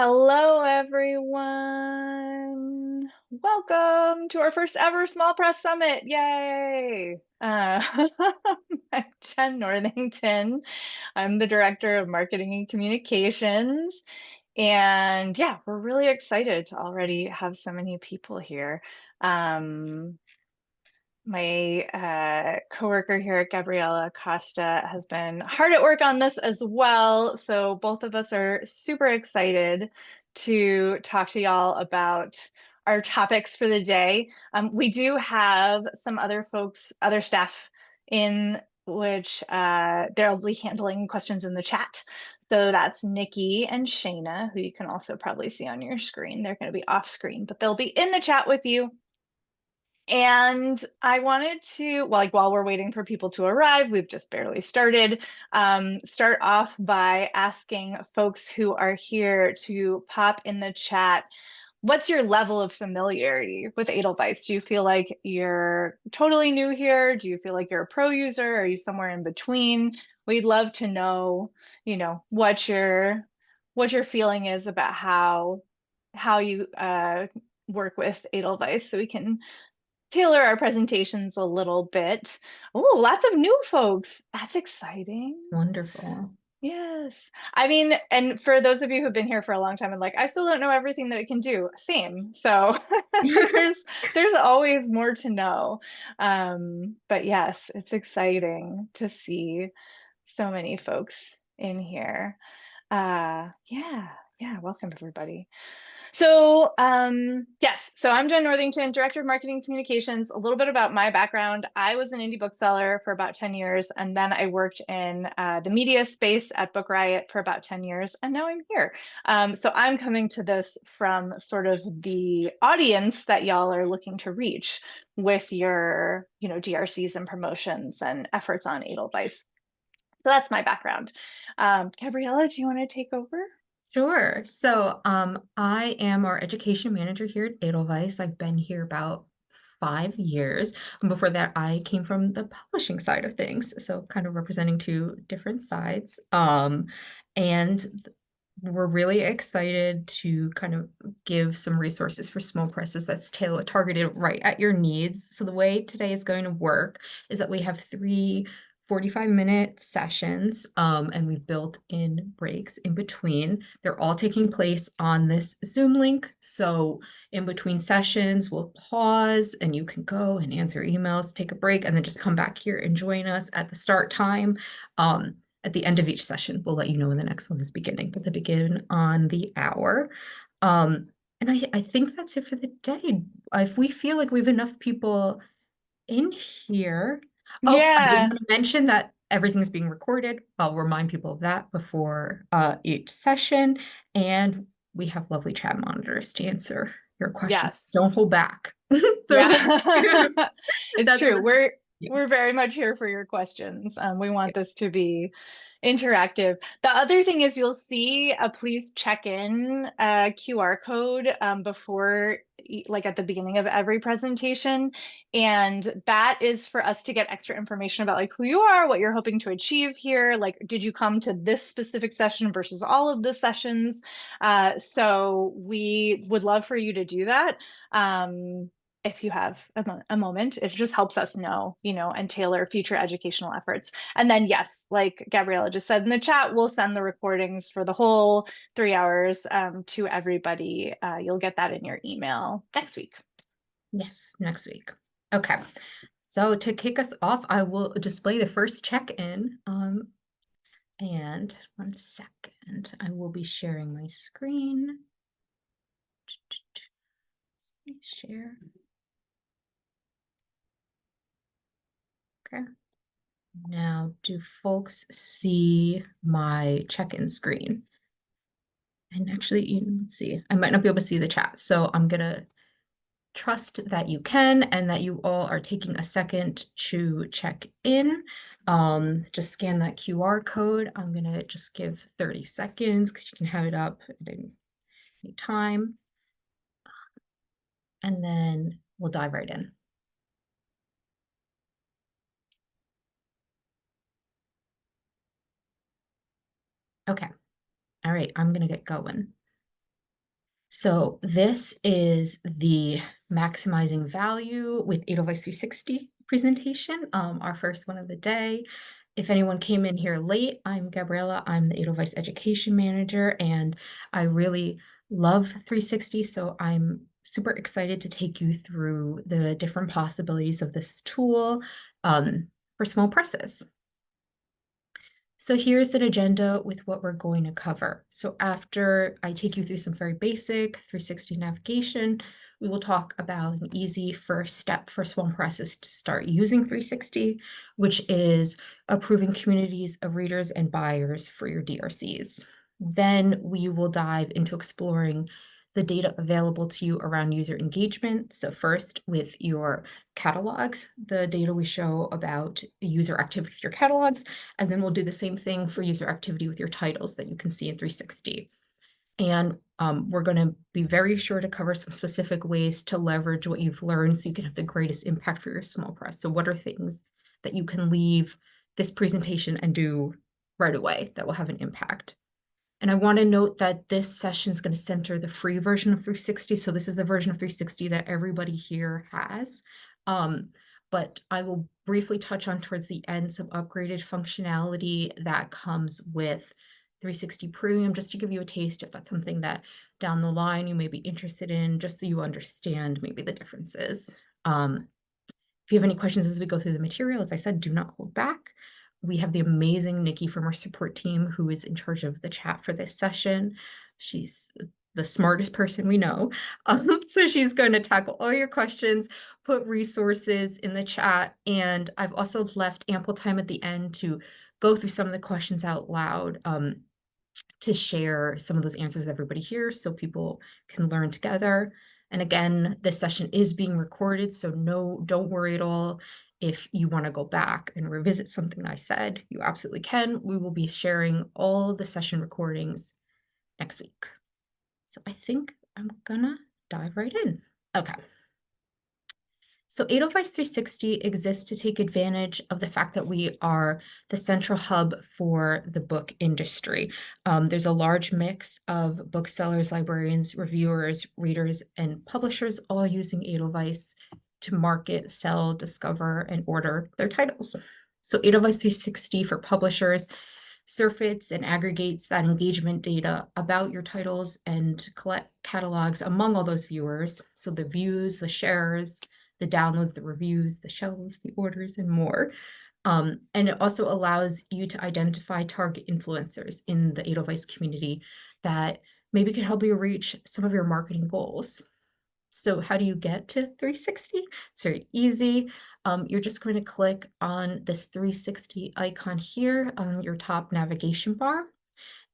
Hello, everyone. Welcome to our first ever Small Press Summit. Yay! I'm Jen Northington. I'm the Director of Marketing and Communications. And yeah, we're really excited to already have so many people here. My coworker here, Gabriella Costa, has been hard at work on this as well. So both of us are super excited to talk to y'all about our topics for the day. We do have some other folks, other staff in which they'll be handling questions in the chat. So that's Nikki and Shayna, who you can also probably see on your screen. They're going to be off screen, but they'll be in the chat with you. And I wanted to, well, like while we're waiting for people to arrive, we've just barely started, start off by asking folks who are here to pop in the chat, what's your level of familiarity with Edelweiss? Do you feel like you're totally new here? Do you feel like you're a pro user? Are you somewhere in between? We'd love to know, what your feeling is about how you work with Edelweiss so we can tailor our presentations a little bit. Oh, lots of new folks. That's exciting. Wonderful. Yes. I mean, and for those of you who've been here for a long time and like, I still don't know everything that it can do. Same. So there's always more to know. But yes, it's exciting to see so many folks in here. Yeah, welcome everybody. So, yes, so I'm Jen Northington, Director of Marketing and Communications. A little bit about my background. I was an indie bookseller for about 10 years, and then I worked in the media space at Book Riot for about 10 years, and now I'm here. So I'm coming to this from sort of the audience that y'all are looking to reach with your, DRCs and promotions and efforts on Edelweiss. So that's my background. Gabriella, do you want to take over? Sure. I am our education manager here at Edelweiss. I've been here about 5 years. And before that, I came from the publishing side of things, so kind of representing two different sides. And we're really excited to kind of give some resources for small presses that's targeted right at your needs. So the way today is going to work is that we have three 45-minute sessions, and we've built in breaks in between. They're all taking place on this Zoom link. So in between sessions, we'll pause and you can go and answer emails, take a break, and then just come back here and join us at the start time. At the end of each session, we'll let you know when the next one is beginning, but they begin on the hour. And I think that's it for the day. If we feel like we have enough people in here. Oh, I did Yeah. want to mention that everything's being recorded. I'll remind people of that before each session. And we have lovely chat monitors to answer your questions. Yes. Don't hold back. So Yeah. It's that's true. We're yeah. we're very much here for your questions. We want this to be interactive. The other thing is you'll see a please check in QR code before like at the beginning of every presentation. And that is for us to get extra information about like who you are, what you're hoping to achieve here. Like, did you come to this specific session versus all of the sessions? So we would love for you to do that. If you have a moment, it just helps us know, and tailor future educational efforts. And then, yes, like Gabriella just said in the chat, we'll send the recordings for the whole 3 hours to everybody. You'll get that in your email next week. Yes, next week. Okay. So to kick us off, I will display the first check-in. And 1 second, I will be sharing my screen. Share. Okay. Now, do folks see my check-in screen? And actually, let's see, I might not be able to see the chat. So I'm gonna trust that you can and that you all are taking a second to check in. Just scan that QR code. I'm gonna just give 30 seconds because you can have it up at any time. And then we'll dive right in. Okay. All right, I'm gonna get going. So this is the maximizing value with Edelweiss 360 presentation, our first one of the day. If anyone came in here late, I'm Gabriella. I'm the Edelweiss Education Manager, and I really love 360, so I'm super excited to take you through the different possibilities of this tool for small presses. So here's an agenda with what we're going to cover. So after I take you through some very basic 360 navigation, we will talk about an easy first step for small presses to start using 360, which is approving communities of readers and buyers for your DRCs. Then we will dive into exploring the data available to you around user engagement. So first with your catalogs, the data we show about user activity with your catalogs, and then we'll do the same thing for user activity with your titles that you can see in 360. And we're going to be very sure to cover some specific ways to leverage what you've learned so you can have the greatest impact for your small press. So what are things that you can leave this presentation and do right away that will have an impact? And I want to note that this session is going to center the free version of 360. So this is the version of 360 that everybody here has. But I will briefly touch on towards the end some upgraded functionality that comes with 360 Premium, just to give you a taste if that's something that down the line you may be interested in, just so you understand maybe the differences. If you have any questions as we go through the material, as I said, do not hold back. We have the amazing Nikki from our support team who is in charge of the chat for this session. She's the smartest person we know. So she's going to tackle all your questions, put resources in the chat, and I've also left ample time at the end to go through some of the questions out loud to share some of those answers with everybody here so people can learn together. And again, this session is being recorded, so don't worry at all. If you want to go back and revisit something I said, you absolutely can. We will be sharing all the session recordings next week. So I think I'm gonna dive right in. Okay. So Edelweiss 360 exists to take advantage of the fact that we are the central hub for the book industry. There's a large mix of booksellers, librarians, reviewers, readers, and publishers all using Edelweiss to market, sell, discover, and order their titles. So Edelweiss 360 for publishers surfaces and aggregates that engagement data about your titles and collect catalogs among all those viewers. So the views, the shares, the downloads, the reviews, the shelves, the orders, and more. And it also allows you to identify target influencers in the Edelweiss community that maybe could help you reach some of your marketing goals. So how do you get to 360? It's very easy. You're just going to click on this 360 icon here on your top navigation bar.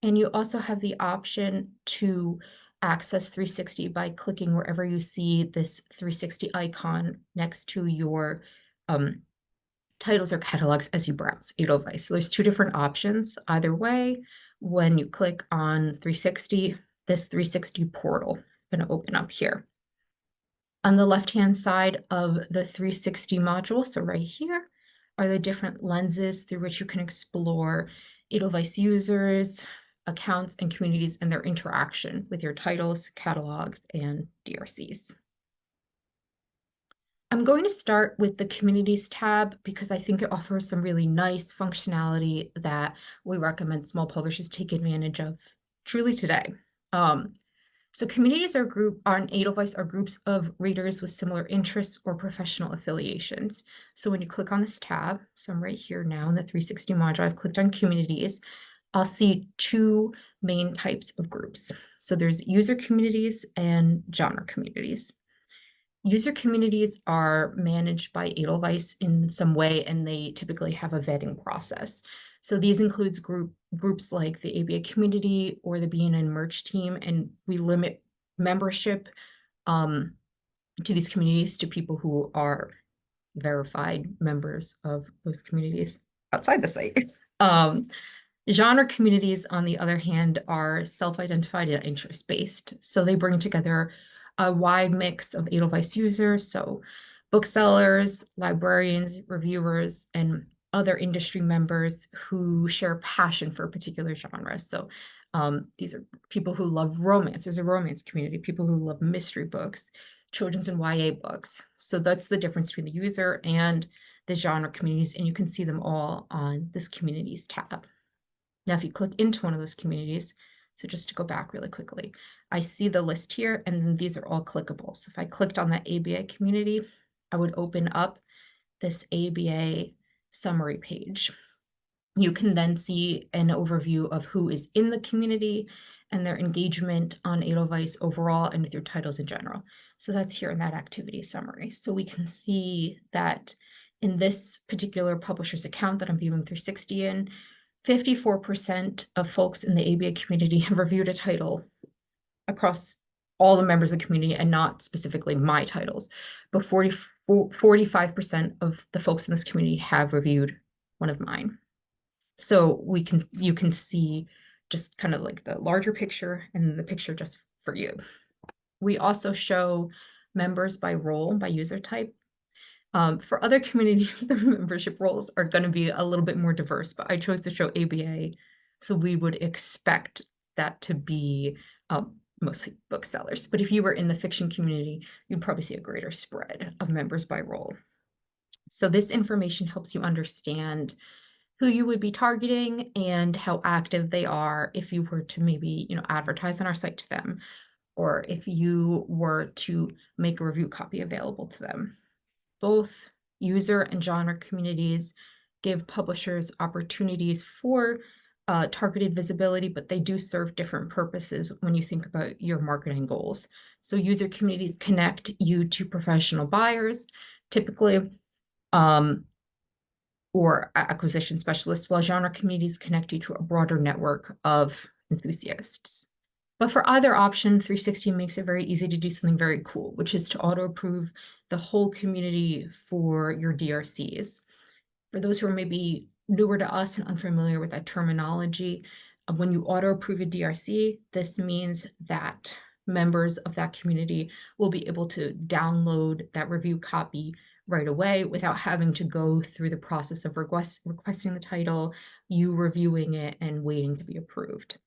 And you also have the option to access 360 by clicking wherever you see this 360 icon next to your titles or catalogs as you browse Edelweiss. So there's two different options. Either way, when you click on 360, this 360 portal is going to open up here. On the left-hand side of the 360 module, so right here, are the different lenses through which you can explore Edelweiss users, accounts, and communities and their interaction with your titles, catalogs, and DRCs. I'm going to start with the Communities tab because I think it offers some really nice functionality that we recommend small publishers take advantage of truly today. So communities on Edelweiss are groups of readers with similar interests or professional affiliations. So when you click on this tab, so I'm right here now in the 360 module, I've clicked on communities, I'll see two main types of groups. So there's user communities and genre communities. User communities are managed by Edelweiss in some way, and they typically have a vetting process. So these includes groups like the ABA community or the BNN merch team, and we limit membership to these communities to people who are verified members of those communities outside the site. Genre communities, on the other hand, are self-identified and interest-based. So they bring together a wide mix of Edelweiss users, so booksellers, librarians, reviewers, and other industry members who share a passion for a particular genre. So These are people who love romance. There's a romance community, people who love mystery books, children's and YA books. So that's the difference between the user and the genre communities, and you can see them all on this communities tab. Now, if you click into one of those communities, so just to go back really quickly, I see the list here, and then these are all clickable. So if I clicked on that ABA community, I would open up this ABA summary page. You can then see an overview of who is in the community and their engagement on Edelweiss overall and with your titles in general. So that's here in that activity summary. So we can see that in this particular publisher's account that I'm viewing 360 in, 54% of folks in the ABA community have reviewed a title across all the members of the community and not specifically my titles, but 45% of the folks in this community have reviewed one of mine. So you can see just kind of like the larger picture and the picture just for you. We also show members by role, by user type. For other communities, the membership roles are going to be a little bit more diverse, but I chose to show ABA, so we would expect that to be mostly booksellers. But if you were in the fiction community, you'd probably see a greater spread of members by role. So this information helps you understand who you would be targeting and how active they are if you were to maybe, advertise on our site to them, or if you were to make a review copy available to them. Both user and genre communities give publishers opportunities for targeted visibility, but they do serve different purposes when you think about your marketing goals. So user communities connect you to professional buyers, typically, or acquisition specialists, while genre communities connect you to a broader network of enthusiasts. But for either option, 360 makes it very easy to do something very cool, which is to auto-approve the whole community for your DRCs. For those who are maybe newer to us and unfamiliar with that terminology, when you auto-approve a DRC, this means that members of that community will be able to download that review copy right away without having to go through the process of requesting the title, you reviewing it, and waiting to be approved.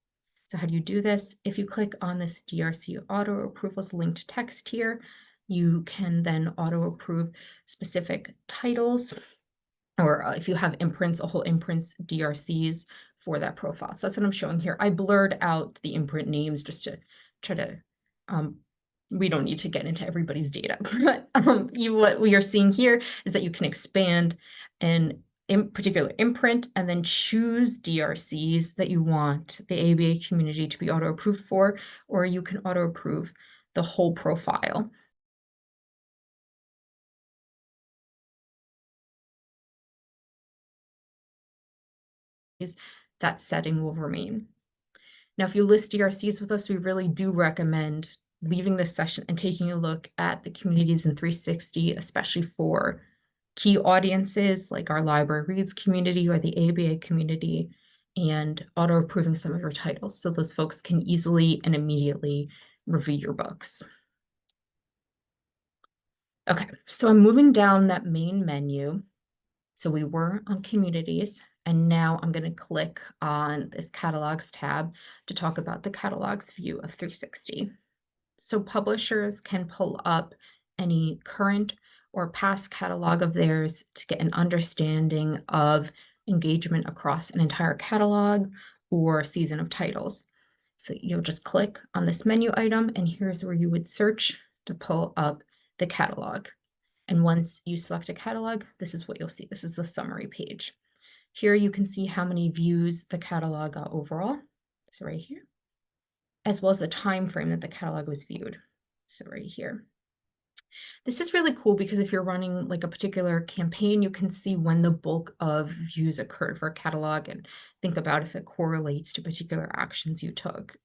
So how do you do this? If you click on this DRC auto approvals linked text here, you can then auto approve specific titles, or if you have imprints, a whole imprints DRCs for that profile. So that's what I'm showing here. I blurred out the imprint names just to try to, we don't need to get into everybody's data, but what we are seeing here is that you can expand an in particular imprint and then choose DRCs that you want the ABA community to be auto-approved for, or you can auto-approve the whole profile. That setting will remain. Now, if you list DRCs with us, we really do recommend leaving this session and taking a look at the communities in 360, especially for key audiences like our library reads community or the ABA community, and auto-approving some of your titles so those folks can easily and immediately review your books. Okay, so I'm moving down that main menu. So we were on communities, and now I'm going to click on this catalogs tab to talk about the catalogs view of 360. So publishers can pull up any current or past catalog of theirs to get an understanding of engagement across an entire catalog or season of titles. So you'll just click on this menu item, and here's where you would search to pull up the catalog. And once you select a catalog, this is what you'll see. This is the summary page. Here you can see how many views the catalog got overall. So right here, as well as the time frame that the catalog was viewed. So right here. This is really cool because if you're running like a particular campaign, you can see when the bulk of views occurred for a catalog and think about if it correlates to particular actions you took.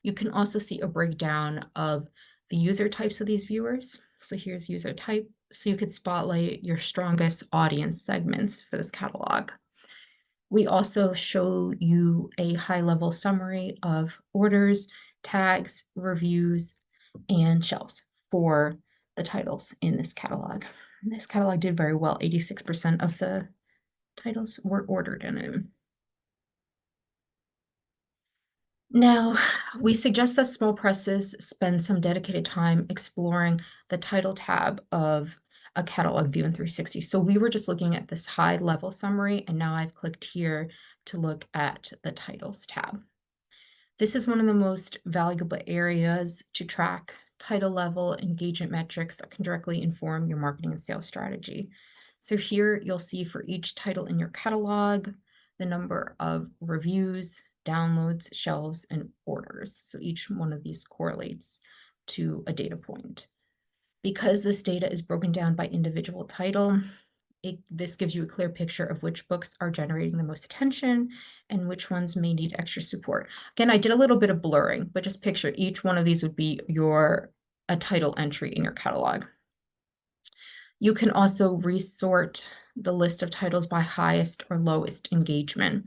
You can also see a breakdown of the user types of these viewers. So here's user type. So you could spotlight your strongest audience segments for this catalog. We also show you a high-level summary of orders, tags, reviews, and shelves for the titles in this catalog. And this catalog did very well. 86% of the titles were ordered in it. Now, we suggest that small presses spend some dedicated time exploring the title tab of a catalog view in 360. So we were just looking at this high level summary, and now I've clicked here to look at the titles tab. This is one of the most valuable areas to track title level engagement metrics that can directly inform your marketing and sales strategy. So here you'll see for each title in your catalog, the number of reviews, downloads, shelves, and orders. So each one of these correlates to a data point. Because this data is broken down by individual title, this gives you a clear picture of which books are generating the most attention and which ones may need extra support. Again, I did a little bit of blurring, but just picture each one of these would be a title entry in your catalog. You can also resort the list of titles by highest or lowest engagement.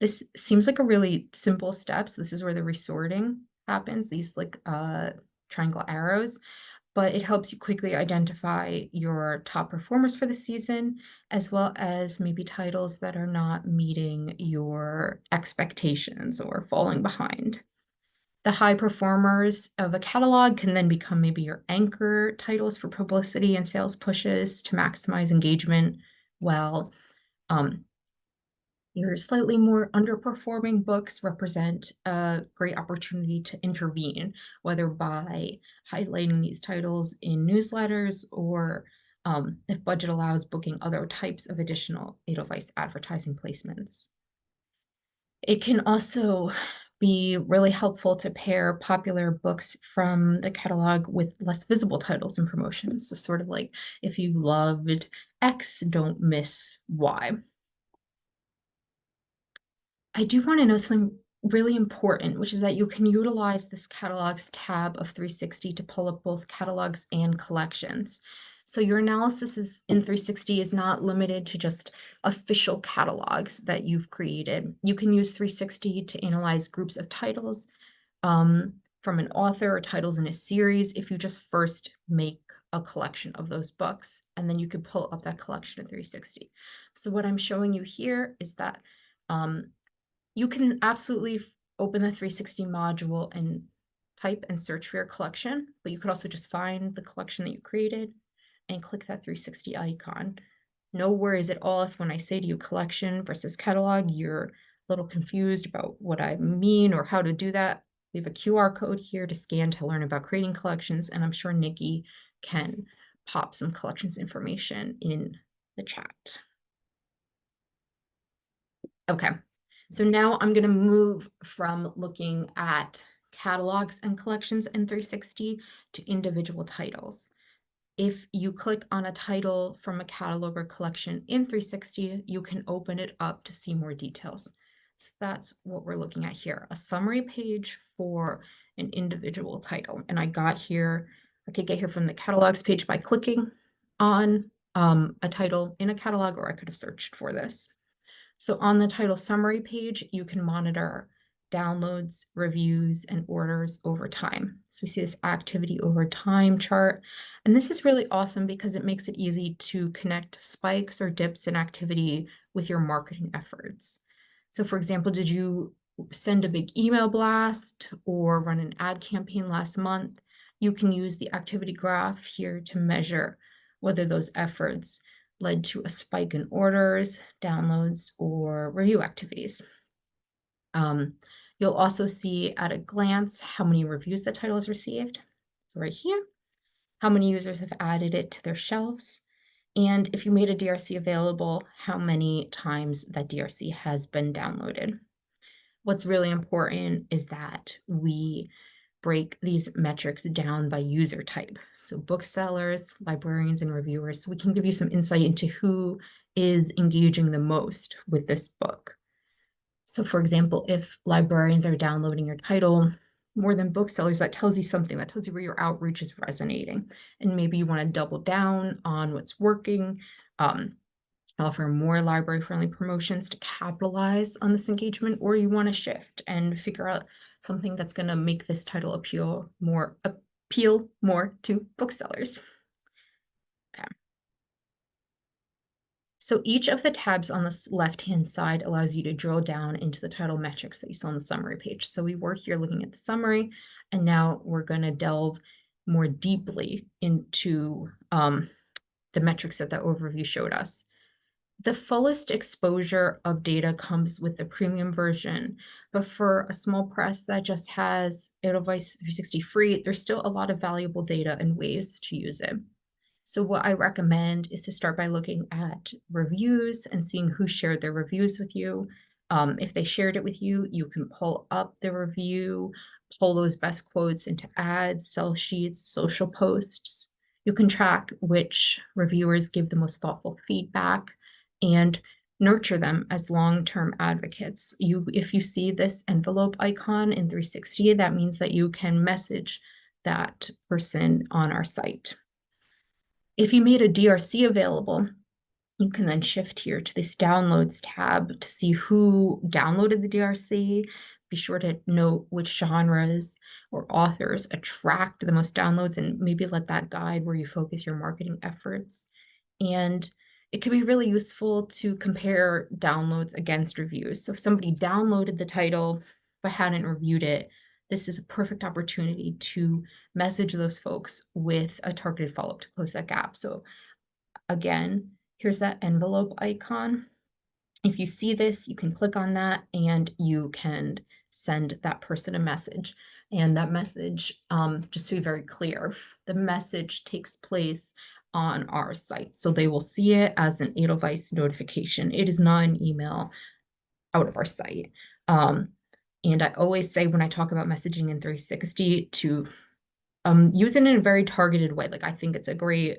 This seems like a really simple step. So this is where the resorting happens, these like triangle arrows, but it helps you quickly identify your top performers for the season, as well as maybe titles that are not meeting your expectations or falling behind. The high performers of a catalog can then become maybe your anchor titles for publicity and sales pushes to maximize engagement, while um, your slightly more underperforming books represent a great opportunity to intervene, whether by highlighting these titles in newsletters or, if budget allows, booking other types of additional Edelweiss advertising placements. It can also be really helpful to pair popular books from the catalog with less visible titles and promotions. So sort of like if you loved X, don't miss Y. I do want to know something really important, which is that you can utilize this catalogs tab of 360 to pull up both catalogs and collections. So your analysis in 360 is not limited to just official catalogs that you've created. You can use 360 to analyze groups of titles from an author or titles in a series if you just first make a collection of those books, and then you could pull up that collection in 360. So what I'm showing you here is that you can absolutely open the 360 module and type and search for your collection, but you could also just find the collection that you created and click that 360 icon. No worries at all if when I say to you collection versus catalog, you're a little confused about what I mean or how to do that. We have a QR code here to scan to learn about creating collections, and I'm sure Nikki can pop some collections information in the chat. Okay, so now I'm going to move from looking at catalogs and collections in 360 to individual titles. If you click on a title from a catalog or collection in 360, you can open it up to see more details. So that's what we're looking at here, a summary page for an individual title. And I could get here from the catalogs page by clicking on a title in a catalog, or I could have searched for this. So on the title summary page, you can monitor downloads, reviews, and orders over time. So we see this activity over time chart. And this is really awesome because it makes it easy to connect spikes or dips in activity with your marketing efforts. So for example, did you send a big email blast or run an ad campaign last month? You can use the activity graph here to measure whether those efforts led to a spike in orders, downloads, or review activities. You'll also see at a glance how many reviews the title has received. So right here, how many users have added it to their shelves, and if you made a DRC available, how many times that DRC has been downloaded. What's really important is that we break these metrics down by user type. So booksellers, librarians, and reviewers. So we can give you some insight into who is engaging the most with this book. So for example, if librarians are downloading your title more than booksellers, that tells you something. That tells you where your outreach is resonating. And maybe you want to double down on what's working, offer more library-friendly promotions to capitalize on this engagement, or you want to shift and figure out something that's going to make this title appeal more to booksellers. Okay. So each of the tabs on the left-hand side allows you to drill down into the title metrics that you saw on the summary page. So we were here looking at the summary, and now we're going to delve more deeply into the metrics that overview showed us. The fullest exposure of data comes with the premium version, but for a small press that just has Edelweiss 360 free, there's still a lot of valuable data and ways to use it. So what I recommend is to start by looking at reviews and seeing who shared their reviews with you. If they shared it with you, you can pull up the review, pull those best quotes into ads, sell sheets, social posts. You can track which reviewers give the most thoughtful feedback and nurture them as long-term advocates. If you see this envelope icon in 360, that means that you can message that person on our site. If you made a DRC available, you can then shift here to this downloads tab to see who downloaded the DRC. Be sure to note which genres or authors attract the most downloads and maybe let that guide where you focus your marketing efforts. And it can be really useful to compare downloads against reviews. So if somebody downloaded the title but hadn't reviewed it, this is a perfect opportunity to message those folks with a targeted follow-up to close that gap. So again, here's that envelope icon. If you see this, you can click on that and you can send that person a message. And that message, just to be very clear, the message takes place on our site. So they will see it as an Edelweiss notification. It is not an email out of our site. And I always say when I talk about messaging in 360 to use it in a very targeted way. Like I think it's a great,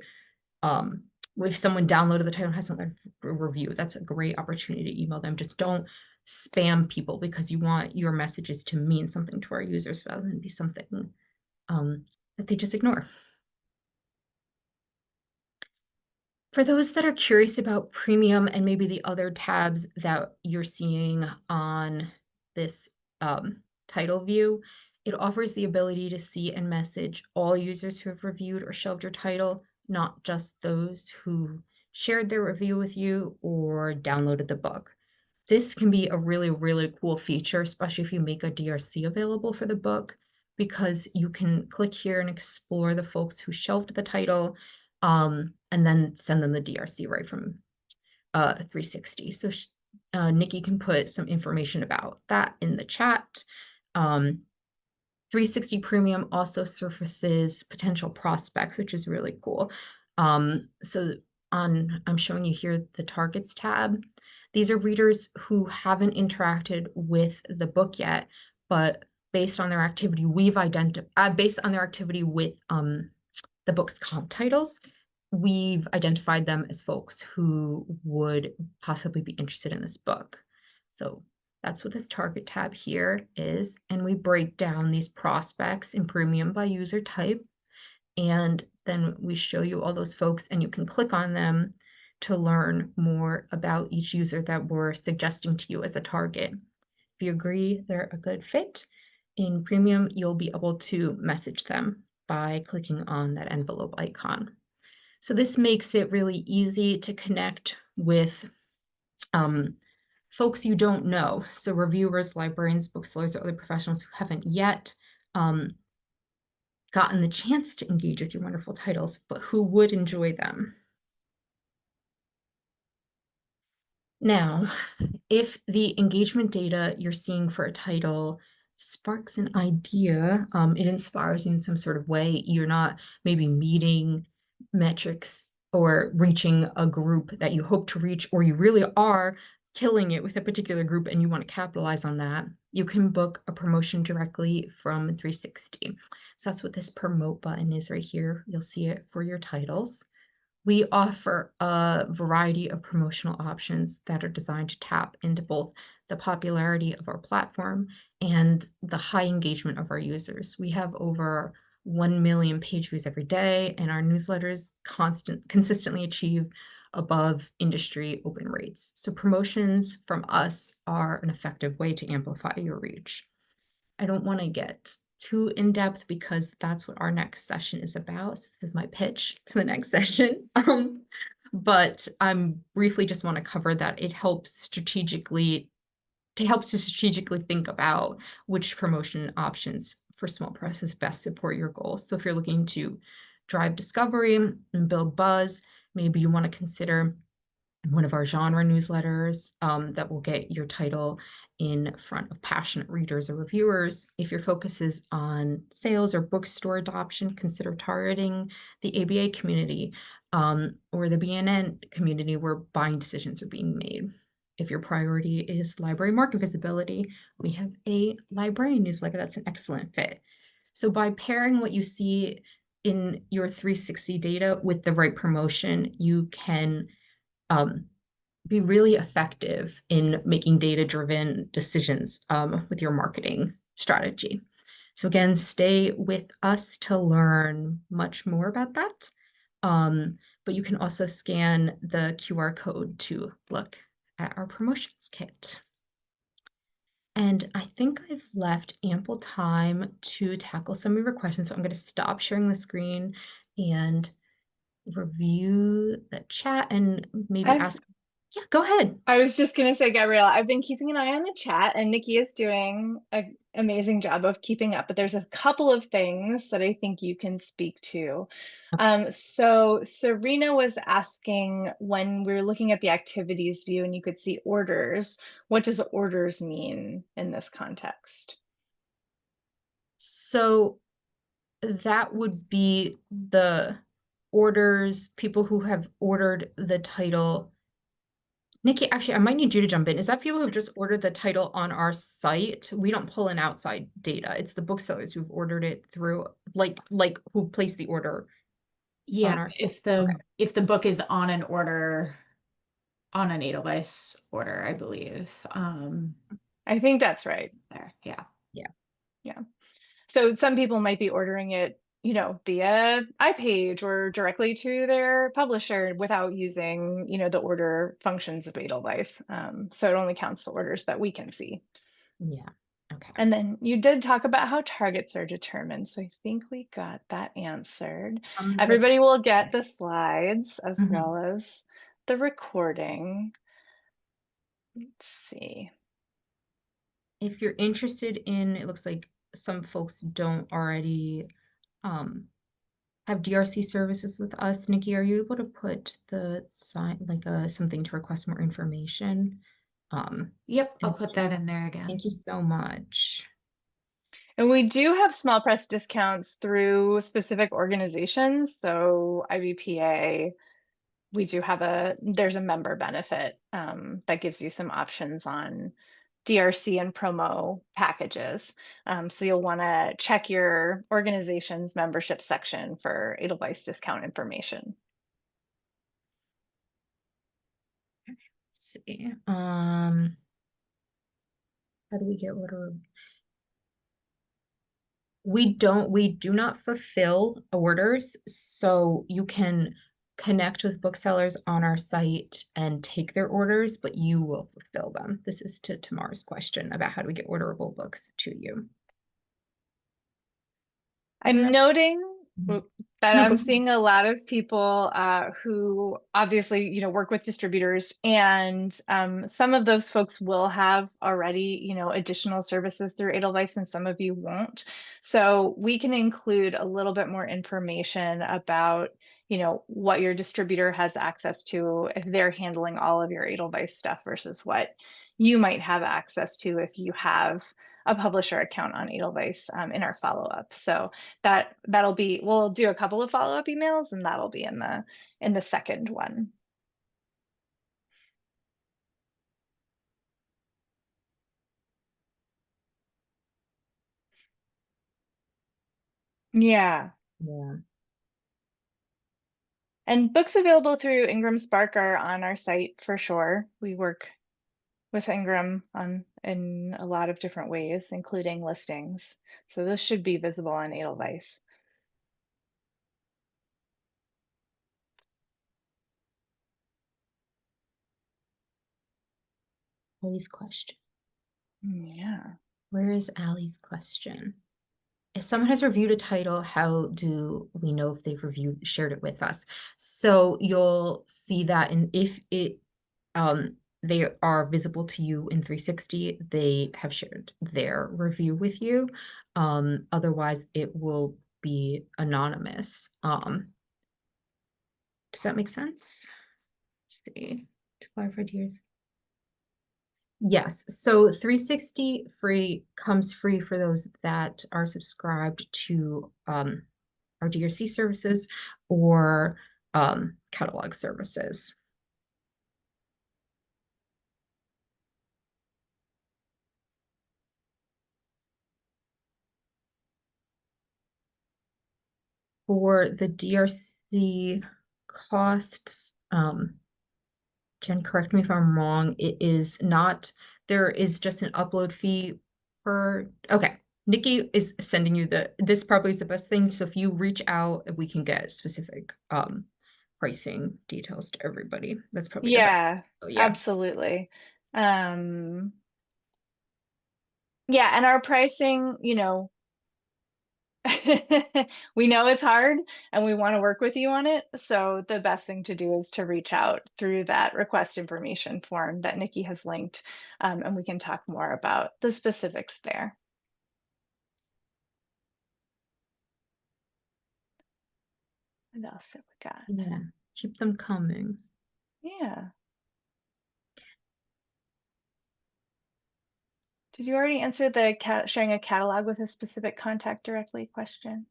if someone downloaded the title and has something to review, that's a great opportunity to email them. Just don't spam people because you want your messages to mean something to our users rather than be something that they just ignore. For those that are curious about premium and maybe the other tabs that you're seeing on this title view, it offers the ability to see and message all users who have reviewed or shelved your title, not just those who shared their review with you or downloaded the book. This can be a really, really cool feature, especially if you make a DRC available for the book, because you can click here and explore the folks who shelved the title, and then send them the DRC right from 360. So Nikki can put some information about that in the chat. 360 Premium also surfaces potential prospects, which is really cool. So I'm showing you here the targets tab. These are readers who haven't interacted with the book yet, but based on their activity, based on their activity with the book's comp titles, we've identified them as folks who would possibly be interested in this book. So that's what this target tab here is. And we break down these prospects in premium by user type. And then we show you all those folks and you can click on them to learn more about each user that we're suggesting to you as a target. If you agree they're a good fit, in premium, you'll be able to message them by clicking on that envelope icon. So this makes it really easy to connect with folks you don't know. So reviewers, librarians, booksellers, or other professionals who haven't yet gotten the chance to engage with your wonderful titles, but who would enjoy them. Now, if the engagement data you're seeing for a title sparks an idea, it inspires you in some sort of way, you're not maybe meeting metrics or reaching a group that you hope to reach, or you really are killing it with a particular group and you want to capitalize on that, you can book a promotion directly from 360. So that's what this promote button is right here. You'll see it for your titles. We offer a variety of promotional options that are designed to tap into both the popularity of our platform and the high engagement of our users. We have over 1 million page views every day, and our newsletters consistently achieve above industry open rates. So promotions from us are an effective way to amplify your reach. I don't want to get too in-depth because that's what our next session is about. So this is my pitch for the next session. but I'm briefly just want to cover that it helps to strategically think about which promotion options for small presses best support your goals. So if you're looking to drive discovery and build buzz, maybe you want to consider one of our genre newsletters that will get your title in front of passionate readers or reviewers. If your focus is on sales or bookstore adoption, consider targeting the ABA community or the BNN community where buying decisions are being made. If your priority is library market visibility, we have a librarian newsletter that's an excellent fit. So by pairing what you see in your 360 data with the right promotion, you can um, be really effective in making data-driven decisions with your marketing strategy. So again, stay with us to learn much more about that. But you can also scan the QR code to look at our promotions kit. And I think I've left ample time to tackle some of your questions. So I'm going to stop sharing the screen and review the chat and maybe I've ask. Yeah, go ahead. I was just gonna say, Gabrielle, I've been keeping an eye on the chat, and Nikki is doing an amazing job of keeping up, but there's a couple of things that I think you can speak to. So Serena was asking when we were looking at the activities view and you could see orders, what does orders mean in this context? So that would be the orders, people who have ordered the title. Nikki, actually, I might need you to jump in. Is that people who've just ordered the title on our site? We don't pull in outside data. It's the booksellers who've ordered it through, like who placed the order Yeah, on our site. if the book is on an order, on an Edelweiss order, I believe. I think that's right. There, yeah. Yeah. So some people might be ordering it, via iPage or directly to their publisher without using, the order functions of Edelweiss. So it only counts the orders that we can see. Yeah. Okay. And then you did talk about how targets are determined. So I think we got that answered. Everybody will get the slides as well as the recording. Let's see. If you're interested in, it looks like some folks don't already have DRC services with us. Nikki, are you able to put the sign, like something to request more information? Yep, I'll put that in there again. Thank you so much. And we do have small press discounts through specific organizations. So IBPA, we do have there's a member benefit that gives you some options on DRC and promo packages. So you'll want to check your organization's membership section for Edelweiss discount information. Let's see. How do we get order? We do not fulfill orders, so you can connect with booksellers on our site and take their orders, but you will fulfill them. This is to Tamar's question about how do we get orderable books to you. I'm noting that No, I'm seeing a lot of people who obviously, work with distributors, and some of those folks will have already, additional services through Edelweiss, and some of you won't. So we can include a little bit more information about, what your distributor has access to if they're handling all of your Edelweiss stuff versus what you might have access to if you have a publisher account on Edelweiss in our follow-up. So that'll be, we'll do a couple of follow-up emails, and that'll be in the second one. Yeah. And books available through Ingram Spark are on our site for sure. We work with Ingram in a lot of different ways, including listings. So this should be visible on Edelweiss. Allie's question. Yeah. Where is Allie's question? if someone has reviewed a title, how do we know if they've shared it with us? So you'll see that, and if they are visible to you in 360, they have shared their review with you. Otherwise, it will be anonymous. Does that make sense? Let's see. To clarify yours. Yes, so 360 free comes free for those that are subscribed to our DRC services or catalog services. For the DRC costs, Jen, correct me if I'm wrong, it is not, there is just an upload fee per, okay. Nikki is sending you this probably is the best thing. So if you reach out, we can get specific pricing details to everybody. That's probably the best. Yeah, So, yeah. absolutely. Yeah, and our pricing, you know, we know it's hard and we want to work with you on it. So the best thing to do is to reach out through that request information form that Nikki has linked, and we can talk more about the specifics there. What else have we got? Yeah, keep them coming. Yeah. Did you already answer the sharing a catalog with a specific contact directly question?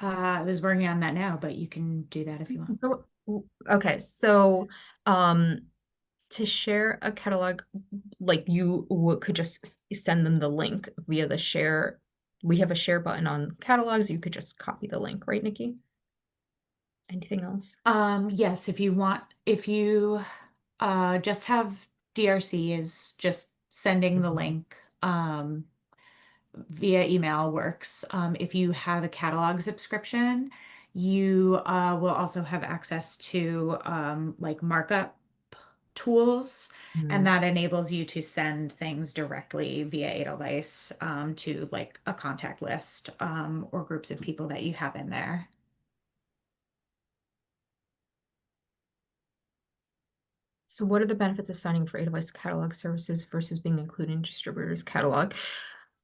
I was working on that now, but you can do that if you want. Okay, so to share a catalog, like you could just send them the link via the share. We have a share button on catalogs. You could just copy the link, right, Nikki? Anything else? Yes, if you just have DRC is just sending the link via email works. If you have a catalog subscription, you will also have access to like markup tools, and that enables you to send things directly via Edelweiss to like a contact list or groups of people that you have in there. So what are the benefits of signing for Edelweiss catalog services versus being included in distributors catalog?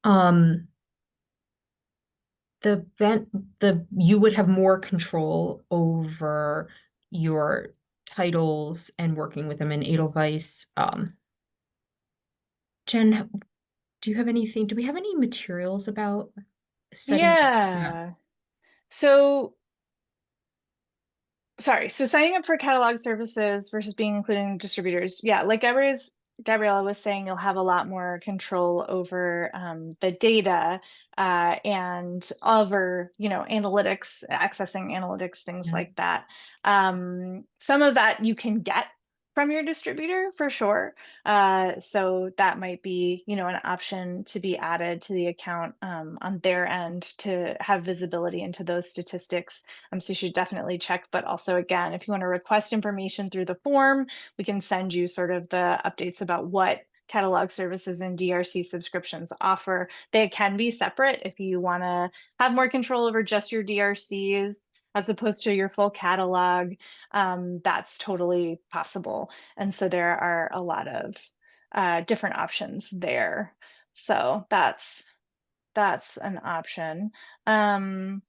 You would have more control over your titles and working with them in Edelweiss. Jen, do you have anything? Do we have any materials about setting? Yeah. Yeah. So sorry, so signing up for catalog services versus being included in distributors. Yeah, like Gabriella was saying, you'll have a lot more control over the data and over, you know, analytics, accessing analytics, things Yeah. like that. Some of that you can get from your distributor for sure. So that might be, you know, an option to be added to the account on their end to have visibility into those statistics. So you should definitely check. But also, again, if you want to request information through the form, we can send you sort of the updates about what catalog services and DRC subscriptions offer. They can be separate if you want to have more control over just your DRCs as opposed to your full catalog. That's totally possible. And so there are a lot of different options there. So that's an option. And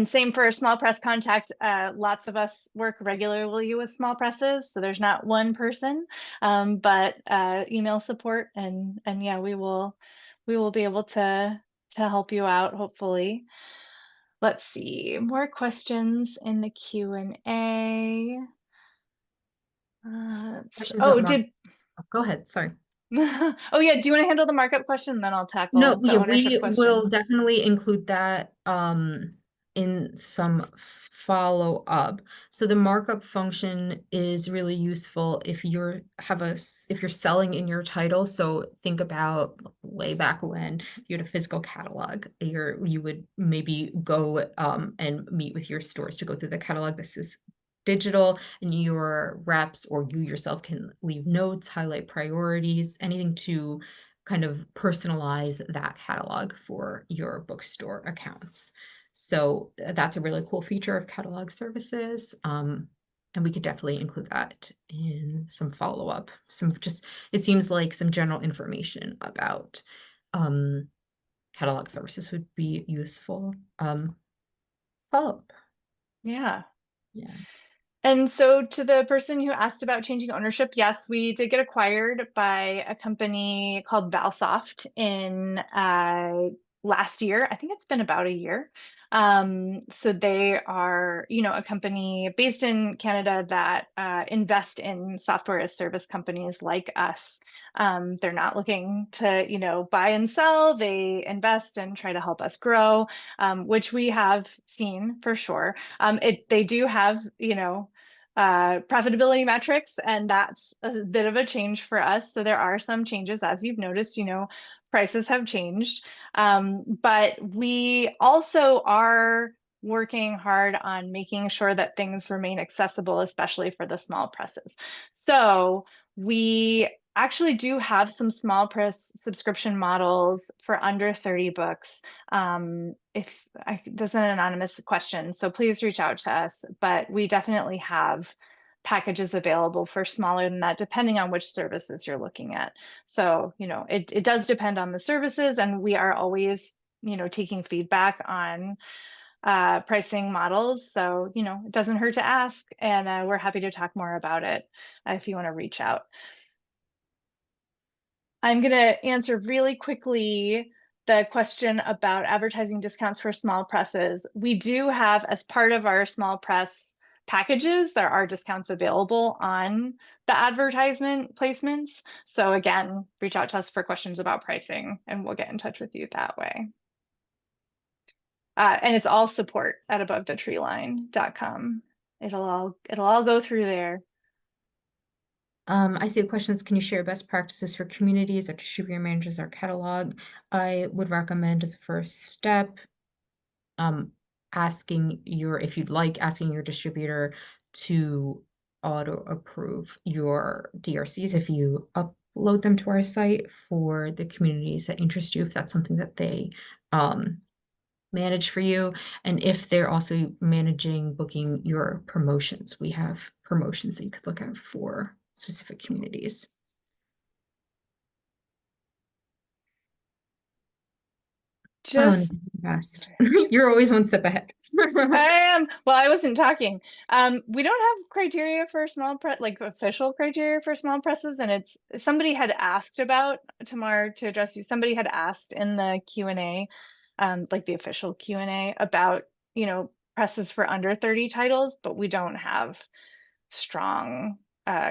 same for small press contact. Lots of us work regularly with small presses, so there's not one person, but email support, and yeah, we will be able to help you out, hopefully. Let's see, more questions in the Q&A. Questions Oh, about did go ahead. Sorry. oh yeah, do you want to handle the markup question? Then I'll No, tackle the yeah, ownership we will question. definitely include that in some follow-up. So the markup function is really useful if if you're selling in your title. So think about way back when you had a physical catalog, you would maybe go and meet with your stores to go through the catalog. This is digital, and your reps or you yourself can leave notes, highlight priorities, anything to kind of personalize that catalog for your bookstore accounts. So that's a really cool feature of catalog services. And we could definitely include that in some follow-up, it seems like some general information about um, catalog services would be useful. Follow-up. Yeah. Yeah. And so to the person who asked about changing ownership, yes, we did get acquired by a company called Valsoft in last year. I think it's been about a year. So they are, a company based in Canada that invest in software as service companies like us. They're not looking to, buy and sell. They invest and try to help us grow, which we have seen for sure. They do have, profitability metrics, and that's a bit of a change for us. So there are some changes, as you've noticed, prices have changed. But we also are working hard on making sure that things remain accessible, especially for the small presses. So we actually do have some small press subscription models for under 30 books. There's an anonymous question, so please reach out to us, but we definitely have packages available for smaller than that, depending on which services you're looking at. So, it does depend on the services, and we are always, taking feedback on pricing models. So, it doesn't hurt to ask, and we're happy to talk more about it if you want to reach out. I'm going to answer really quickly the question about advertising discounts for small presses. We do have, as part of our small press packages, there are discounts available on the advertisement placements. So again, reach out to us for questions about pricing and we'll get in touch with you that way. And it's all support at AboveTheTreeline.com. It'll all go through there. I see the questions. Can you share best practices for communities that distribute your managers our catalog? I would recommend as a first step, if you'd like, asking your distributor to auto approve your DRCs if you upload them to our site for the communities that interest you, if that's something that they manage for you. And if they're also managing booking your promotions, we have promotions that you could look at for specific communities. Just best. You're always one step ahead. I am. Well, I wasn't talking. We don't have criteria for small press, like official criteria for small presses, and somebody had asked about, Tamar, to address you. Somebody had asked in the Q&A, like the official Q&A, about presses for under 30 titles, but we don't have strong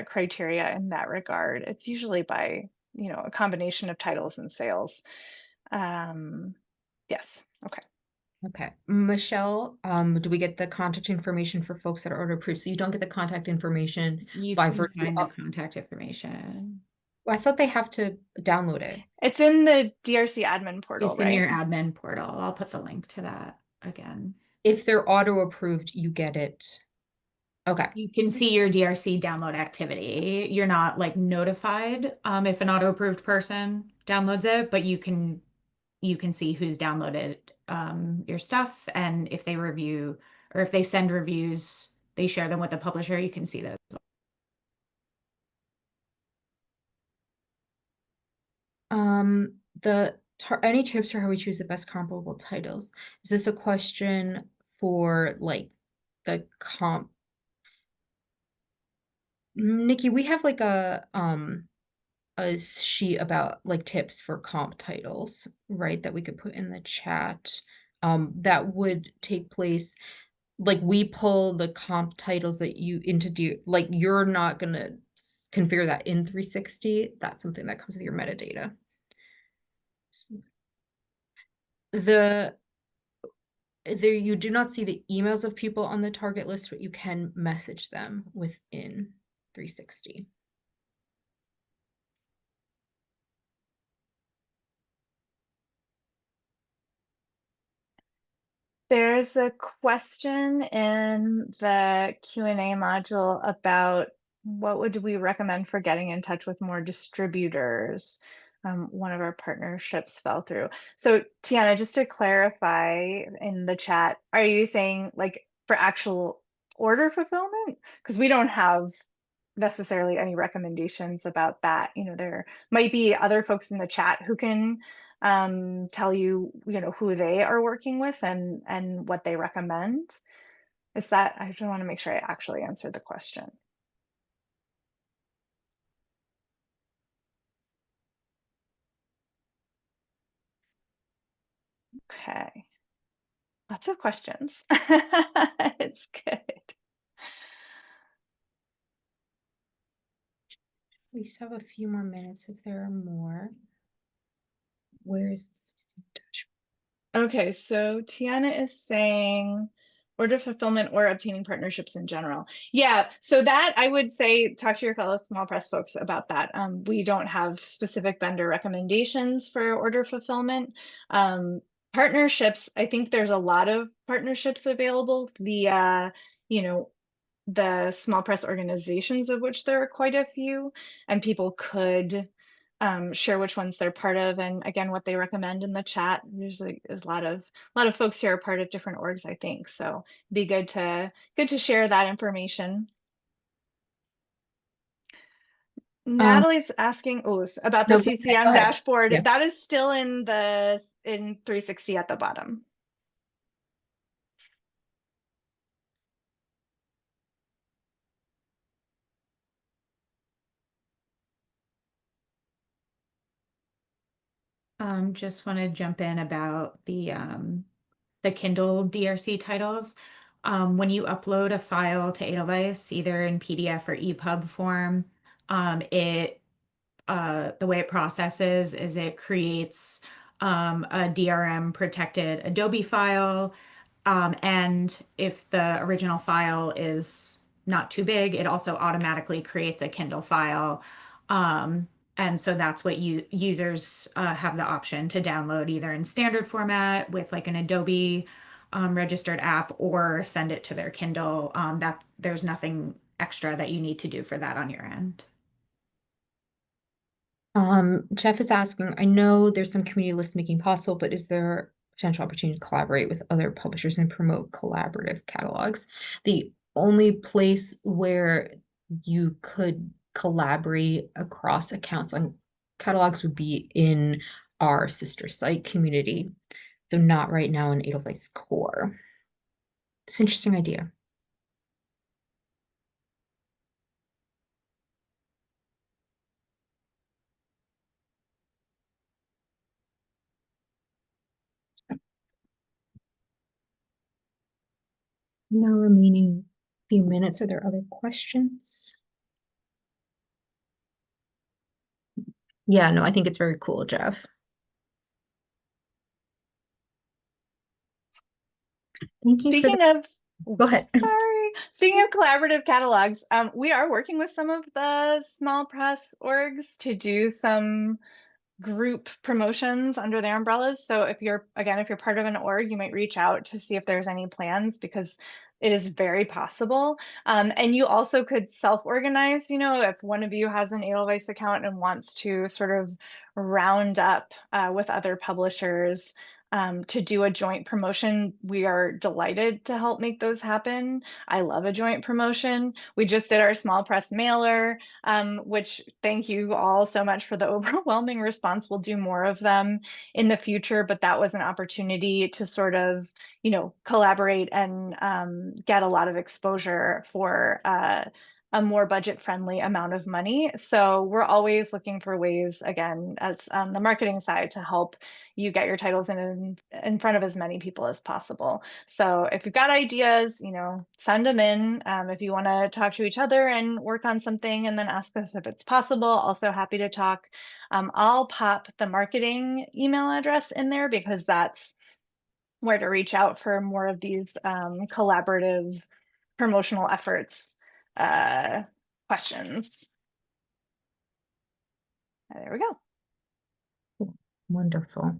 criteria in that regard. It's usually by a combination of titles and sales. Yes. Okay. Okay. Michelle, do we get the contact information for folks that are order approved? So you don't get the contact information You by can virtue find the of, contact information. I thought they have to download it. It's in the DRC admin portal, It's in right? your admin portal. I'll put the link to that again. If they're auto approved, you get it. Okay. You can see your DRC download activity. You're not like notified if an auto approved person downloads it, but you can see who's downloaded your stuff, and if they review or if they send reviews, they share them with the publisher, you can see those. Any tips for how we choose the best comparable titles? Is this a question for like the comp? Nikki, we have like a sheet about like tips for comp titles, right? That we could put in the chat. That would take place, like we pull the comp titles that you like you're not gonna configure that in 360. That's something that comes with your metadata. You do not see the emails of people on the target list, but you can message them within 360. There's a question in the Q&A module about what would we recommend for getting in touch with more distributors. one of our partnerships fell through. So Tiana, just to clarify in the chat, are you saying like for actual order fulfillment? Because we don't have necessarily any recommendations about that. There might be other folks in the chat who can tell you, who they are working with and what they recommend. I just want to make sure I actually answered the question. Okay. Lots of questions. It's good. We still have a few more minutes if there are more. Where is the system dashboard? Okay, so Tiana is saying order fulfillment or obtaining partnerships in general. Yeah, so that I would say talk to your fellow small press folks about that. We don't have specific vendor recommendations for order fulfillment. Partnerships, I think there's a lot of partnerships available via, the small press organizations, of which there are quite a few, and people could share which ones they're part of, and again what they recommend in the chat. There's a lot of folks here are part of different orgs, I think, so be good to share that information. Natalie's asking about the No, go ahead, go CCM ahead. dashboard. Yeah. That is still in 360 at the bottom. Just want to jump in about the Kindle DRC titles. When you upload a file to Edelweiss, either in PDF or EPUB form, the way it processes is it creates a DRM protected Adobe file. And if the original file is not too big, it also automatically creates a Kindle file. And so that's what users have the option to download either in standard format with like an Adobe registered app, or send it to their Kindle. That there's nothing extra that you need to do for that on your end. Jeff is asking, I know there's some community list making possible, but is there potential opportunity to collaborate with other publishers and promote collaborative catalogs? The only place where you could collaborate across accounts on catalogs would be in our sister site community, though not right now in Edelweiss core. It's an interesting idea. Now remaining few minutes. Are there other questions? Yeah, no, I think it's very cool, Jeff. Thank you for Speaking of, Go ahead. sorry. Speaking of collaborative catalogs, we are working with some of the small press orgs to do some group promotions under their umbrellas. So if you're part of an org, you might reach out to see if there's any plans, because it is very possible. And you also could self-organize, if one of you has an Edelweiss account and wants to sort of round up with other publishers to do a joint promotion. We are delighted to help make those happen. I love a joint promotion. We just did our small press mailer, which thank you all so much for the overwhelming response. We'll do more of them in the future, but that was an opportunity to sort of, collaborate and get a lot of exposure for a more budget-friendly amount of money. So we're always looking for ways, again, as the marketing side, to help you get your titles in front of as many people as possible. So if you've got ideas, send them in. If you want to talk to each other and work on something and then ask us if it's possible, also happy to talk. I'll pop the marketing email address in there, because that's where to reach out for more of these collaborative promotional efforts questions. There we go. Wonderful.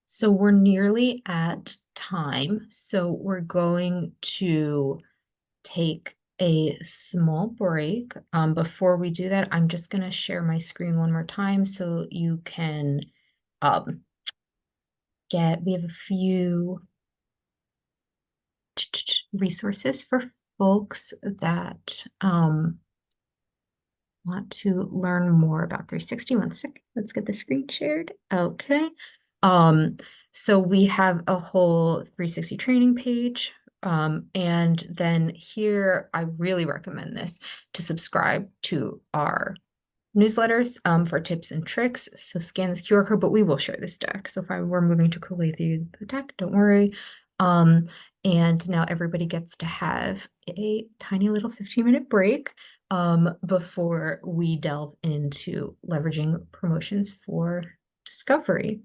So we're nearly at time. So we're going to take a small break. Before we do that, I'm just going to share my screen one more time so you can we have a few resources for folks that want to learn more about 360. One second, let's get the screen shared. Okay. So we have a whole 360 training page. And then here, I really recommend this to subscribe to our newsletters for tips and tricks. So scan this QR code, but we will share this deck. So if I were moving to quickly through the deck, don't worry. And now everybody gets to have a tiny little 15-minute break before we delve into leveraging promotions for discovery.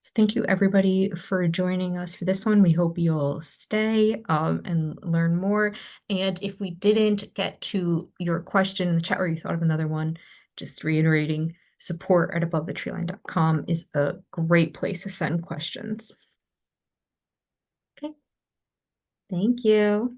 So thank you everybody for joining us for this one. We hope you'll stay and learn more. And if we didn't get to your question in the chat or you thought of another one, just reiterating, support at abovethetreeline.com is a great place to send questions. Okay. Thank you.